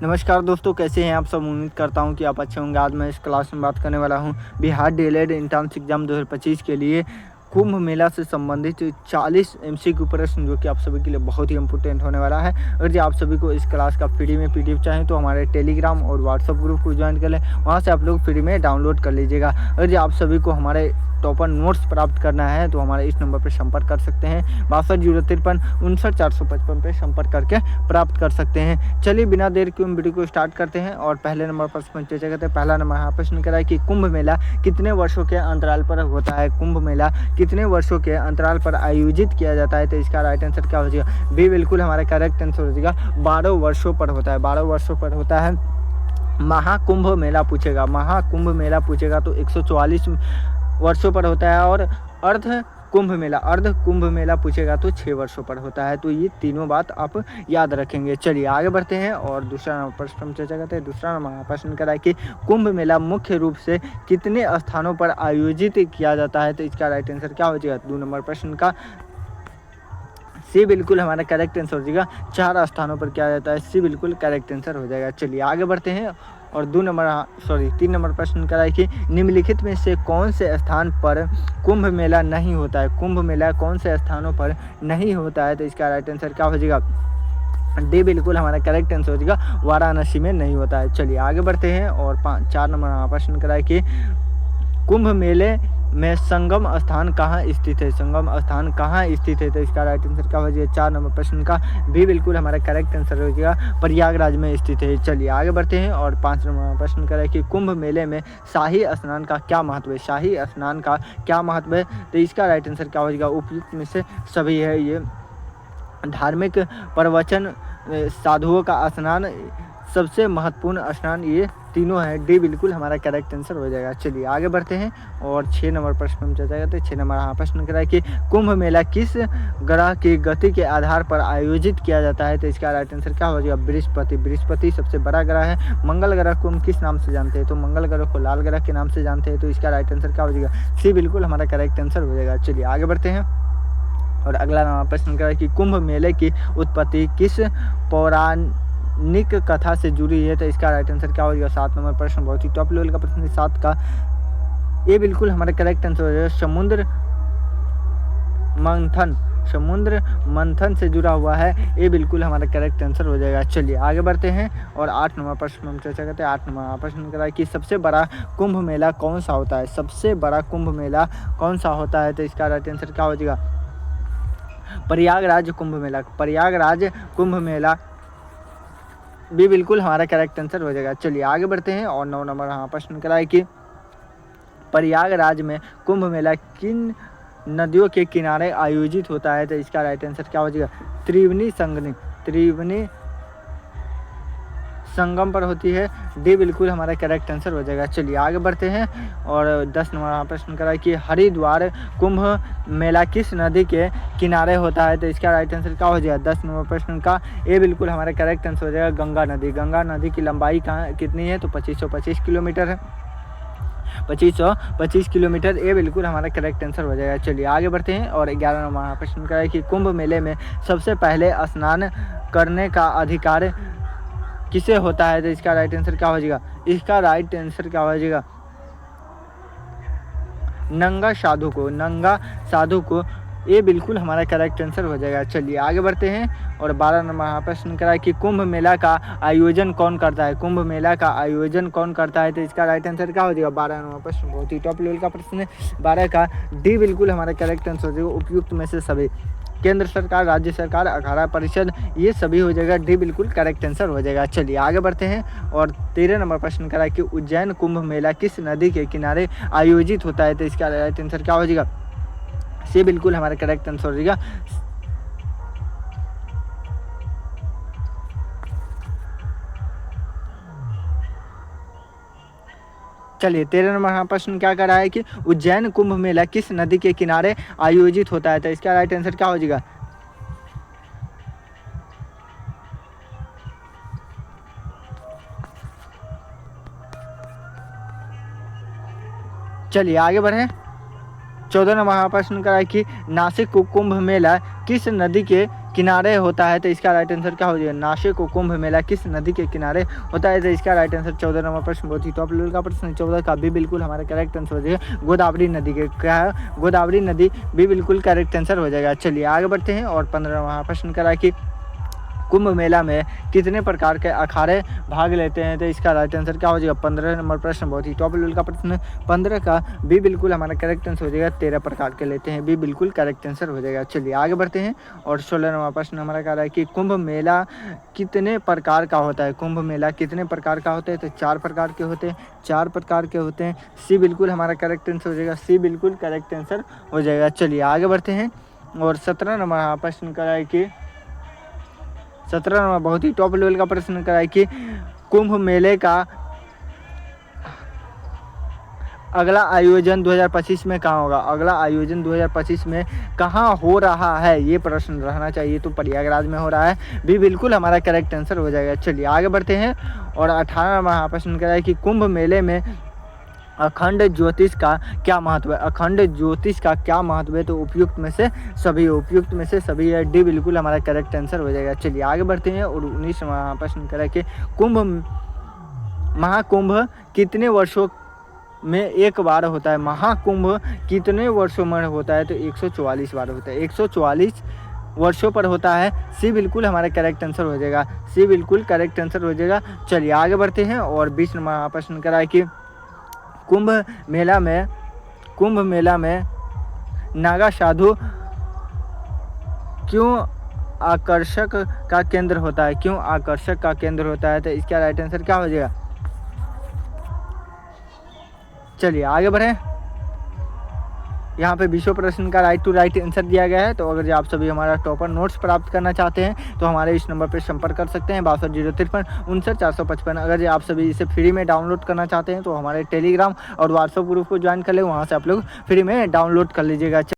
नमस्कार दोस्तों, कैसे हैं आप सब। उम्मीद करता हूं कि आप अच्छे होंगे। आज मैं इस क्लास में बात करने वाला हूं बिहार डीएलएड एंट्रेंस एग्जाम 2025 के लिए कुंभ मेला से संबंधित 40 एमसीक्यू प्रश्न, जो कि आप सभी के लिए बहुत ही इंपॉर्टेंट होने वाला है। अगर जो आप सभी को इस क्लास का फ्री में पीडीएफ चाहिए तो हमारे टेलीग्राम और व्हाट्सएप ग्रुप को ज्वाइन कर लें, वहाँ से आप लोग फ्री में डाउनलोड कर लीजिएगा। अगर जो आप सभी को हमारे टॉपर नोट्स प्राप्त करना है तो हमारे इस नंबर पर संपर्क कर सकते हैं, 620353 पे संपर्क करके प्राप्त कर सकते हैं। चलिए बिना देर के वीडियो को स्टार्ट करते हैं और पहले नंबर पर चर्चा करते हैं। पहला नंबर यहाँ प्रश्न करा है कि कुंभ मेला कितने वर्षों के अंतराल पर होता है। कुंभ मेला कितने वर्षों के अंतराल पर आयोजित किया जाता है, तो इसका राइट आंसर क्या हो जाएगा। बी बिल्कुल हमारा करेक्ट आंसर हो जाएगा। 12 वर्षों पर होता है, 12 वर्षों पर होता है। महाकुंभ मेला पूछेगा, महाकुंभ मेला पूछेगा तो 144 वर्षों पर होता है। और अर्ध कुंभ मेला पूछेगा तो 6 वर्षों पर होता है। तो ये तीनों बात आप याद रखेंगे। चलिए आगे बढ़ते हैं और दूसरा नंबर प्रश्न हम चर्चा करते हैं। दूसरा नंबर प्रश्न करा है कि कुंभ मेला मुख्य रूप से कितने स्थानों पर आयोजित किया जाता है, तो इसका राइट आंसर क्या हो जाएगा। 2 नंबर प्रश्न का सी बिल्कुल हमारा करेक्ट आंसर हो जाएगा। 4 स्थानों पर किया जाता है, सी बिल्कुल करेक्ट आंसर हो जाएगा। चलिए आगे बढ़ते हैं और 3 नंबर प्रश्न करा है कि निम्नलिखित में से कौन से स्थान पर कुंभ मेला नहीं होता है। कुंभ मेला कौन से स्थानों पर नहीं होता है, तो इसका राइट आंसर क्या हो जाएगा। डी बिल्कुल हमारा करेक्ट आंसर हो जाएगा, वाराणसी में नहीं होता है। चलिए आगे बढ़ते हैं और 4 नंबर प्रश्न करा है कि कुंभ मेले में संगम स्थान कहाँ स्थित है। संगम स्थान कहाँ स्थित है, तो इसका राइट आंसर क्या हो जाएगा। 4 नंबर प्रश्न का भी बिल्कुल हमारा करेक्ट आंसर हो जाएगा, प्रयागराज में स्थित है। चलिए आगे बढ़ते हैं और 5 नंबर प्रश्न करें कि कुंभ मेले में शाही स्नान का क्या महत्व है। शाही स्नान का क्या महत्व है, तो इसका राइट आंसर क्या हो जाएगा। उपयुक्त में से सभी है। ये धार्मिक प्रवचन, साधुओं का स्नान, सबसे महत्वपूर्ण स्नान, ये तीनों है। डी बिल्कुल हमारा करेक्ट आंसर हो जाएगा। चलिए आगे बढ़ते हैं और 6 नंबर प्रश्न हम चर्चा करते हैं। 6 नंबर प्रश्न करा है कि कुंभ मेला किस ग्रह की गति के आधार पर आयोजित किया जाता है, तो इसका राइट आंसर क्या हो जाएगा। बृहस्पति। बृहस्पति सबसे बड़ा ग्रह है। मंगल ग्रह को हम किस नाम से जानते हैं, तो मंगल ग्रह को लाल ग्रह के नाम से जानते हैं, तो इसका राइट आंसर क्या हो जाएगा। सी बिल्कुल हमारा करेक्ट आंसर हो जाएगा। चलिए आगे बढ़ते हैं और अगला प्रश्न करा है कि कुंभ मेले की उत्पत्ति किस पौराणिक कथा से जुड़ी है, तो इसका राइट आंसर क्या हो जाएगा। 7 नंबर प्रश्न बहुत ही टॉप लेवल का प्रश्न है। 7 का ये बिल्कुल हमारा करेक्ट आंसर हो जाएगा। समुद्र मंथन से जुड़ा हुआ है, ये बिल्कुल हमारा करेक्ट आंसर हो जाएगा। चलिए आगे बढ़ते हैं और 8 नंबर प्रश्न हम चर्चा करते हैं। 8 नंबर प्रश्न करा है कि सबसे बड़ा कुंभ मेला कौन सा होता है। सबसे बड़ा कुंभ मेला कौन सा होता है, तो इसका राइट आंसर क्या हो जाएगा। प्रयागराज कुंभ मेला। प्रयागराज कुंभ मेला भी बिल्कुल हमारा करेक्ट आंसर हो जाएगा। चलिए आगे बढ़ते हैं और 9 नंबर प्रश्न करा है कि प्रयागराज में कुंभ मेला किन नदियों के किनारे आयोजित होता है, तो इसका राइट आंसर क्या हो जाएगा। त्रिवेणी संगम पर होती है। डी बिल्कुल हमारा करेक्ट आंसर हो जाएगा। चलिए आगे बढ़ते हैं और 10 नंबर प्रश्न करा है कि हरिद्वार कुंभ मेला किस नदी के किनारे होता है, तो इसका राइट आंसर क्या हो जाएगा। 10 नंबर प्रश्न का ये बिल्कुल हमारा करेक्ट आंसर हो जाएगा, गंगा नदी। गंगा नदी की लंबाई कितनी है, तो 2525 किलोमीटर है। 2525 किलोमीटर, ये बिल्कुल हमारा करेक्ट आंसर हो जाएगा। चलिए आगे बढ़ते हैं और 11 नंबर प्रश्न करा है कि कुंभ मेले में सबसे पहले स्नान करने का अधिकार किसे होता है, तो इसका राइट आंसर क्या हो जाएगा। इसका राइट आंसर क्या हो जाएगा। नंगा साधु को, ये बिल्कुल हमारा करेक्ट आंसर हो जाएगा। चलिए आगे बढ़ते हैं और 12 नंबर प्रश्न करा है कि कुंभ मेला का आयोजन कौन करता है। कुंभ मेला का आयोजन कौन करता है, तो इसका राइट आंसर क्या हो जाएगा। 12 नंबर प्रश्न बहुत ही टॉप लेवल का प्रश्न है। 12 का डी बिल्कुल हमारा करेक्ट आंसर हो जाएगा। उपयुक्त में से सभी, केंद्र सरकार, राज्य सरकार, अखाड़ा परिषद, ये सभी हो जाएगा। डी बिल्कुल करेक्ट आंसर हो जाएगा। चलिए आगे बढ़ते हैं और 13 नंबर प्रश्न करा है कि उज्जैन कुंभ मेला किस नदी के किनारे आयोजित होता है, तो इसका राइट आंसर क्या हो जाएगा। सी बिल्कुल हमारा करेक्ट आंसर हो जाएगा। चलिए 13 नंबर प्रश्न क्या कर रहा है कि उज्जैन कुंभ मेला किस नदी के किनारे आयोजित होता है, तो इसका राइट आंसर क्या हो जाएगा। चलिए आगे बढ़ें। 14 नंबर प्रश्न करा है कि नासिक कुंभ मेला किस नदी के किनारे होता है, तो इसका राइट आंसर क्या हो जाएगा? नासिक को कुंभ मेला किस नदी के किनारे होता है? तो इसका राइट आंसर 14 नंबर प्रश्न बहुत ही टॉप लेवल का प्रश्न 14 का भी बिल्कुल हमारा करेक्ट आंसर हो जाएगा गोदावरी नदी के। क्या है? गोदावरी नदी भी बिल्कुल करेक्ट आंसर हो जाएगा। चलिए आगे बढ़ते हैं और 15वां प्रश्न करा कि कुंभ मेला में कितने प्रकार के अखाड़े भाग लेते हैं? तो इसका राइट आंसर क्या हो जाएगा? 15 नंबर प्रश्न बहुत ही टॉप लेवल का प्रश्न 15 का भी बिल्कुल हमारा करेक्ट आंसर हो जाएगा 13 प्रकार के लेते हैं, भी बिल्कुल करेक्ट आंसर हो जाएगा। चलिए आगे बढ़ते हैं और 16 नंबर प्रश्न हमारा कह रहा है कि कुंभ मेला कितने प्रकार का होता है? कुंभ मेला कितने प्रकार का होता है? तो 4 प्रकार के होते हैं, 4 प्रकार के होते हैं। सी बिल्कुल हमारा करेक्ट आंसर हो जाएगा, सी बिल्कुल करेक्ट आंसर हो जाएगा। चलिए आगे बढ़ते हैं और 17 नंबर प्रश्न कह रहा है कि 17 नंबर बहुत ही टॉप लेवल का प्रश्न करा है कि कुंभ मेले का अगला आयोजन 2025 में कहाँ होगा? अगला आयोजन 2025 में कहाँ हो रहा है? ये प्रश्न रहना चाहिए, तो प्रयागराज में हो रहा है, भी बिल्कुल हमारा करेक्ट आंसर हो जाएगा। चलिए आगे बढ़ते हैं और 18 नंबर प्रश्न करा है कि कुंभ मेले में अखंड ज्योतिष का क्या महत्व है? अखंड ज्योतिष का क्या महत्व है? तो उपयुक्त में से सभी है, डी बिल्कुल हमारा करेक्ट आंसर हो जाएगा। चलिए आगे बढ़ते हैं और 19वां प्रश्न करें कि महाकुंभ कितने वर्षों में एक बार होता है? महाकुंभ कितने वर्षों में होता है? तो 144 बार होता है, 144 वर्षों पर होता है, सी बिल्कुल हमारा करेक्ट आंसर हो जाएगा, सी बिल्कुल करेक्ट आंसर हो जाएगा। चलिए आगे बढ़ते हैं और 20 नंबर प्रश्न करा है कि कुंभ मेला में नागा साधु क्यों आकर्षक का केंद्र होता है? क्यों आकर्षक का केंद्र होता है? तो इसका राइट आंसर क्या हो जाएगा? चलिए आगे बढ़ें। यहाँ पे 20 प्रश्न का राइट टू राइट आंसर दिया गया है। तो अगर आप सभी हमारा टॉपर नोट्स प्राप्त करना चाहते हैं तो हमारे इस नंबर पर संपर्क कर सकते हैं 62 053 59 455। अगर आप सभी इसे फ्री में डाउनलोड करना चाहते हैं तो हमारे टेलीग्राम और व्हाट्सएप ग्रुप को ज्वाइन कर ले, वहाँ से आप लोग फ्री में डाउनलोड कर लीजिएगा।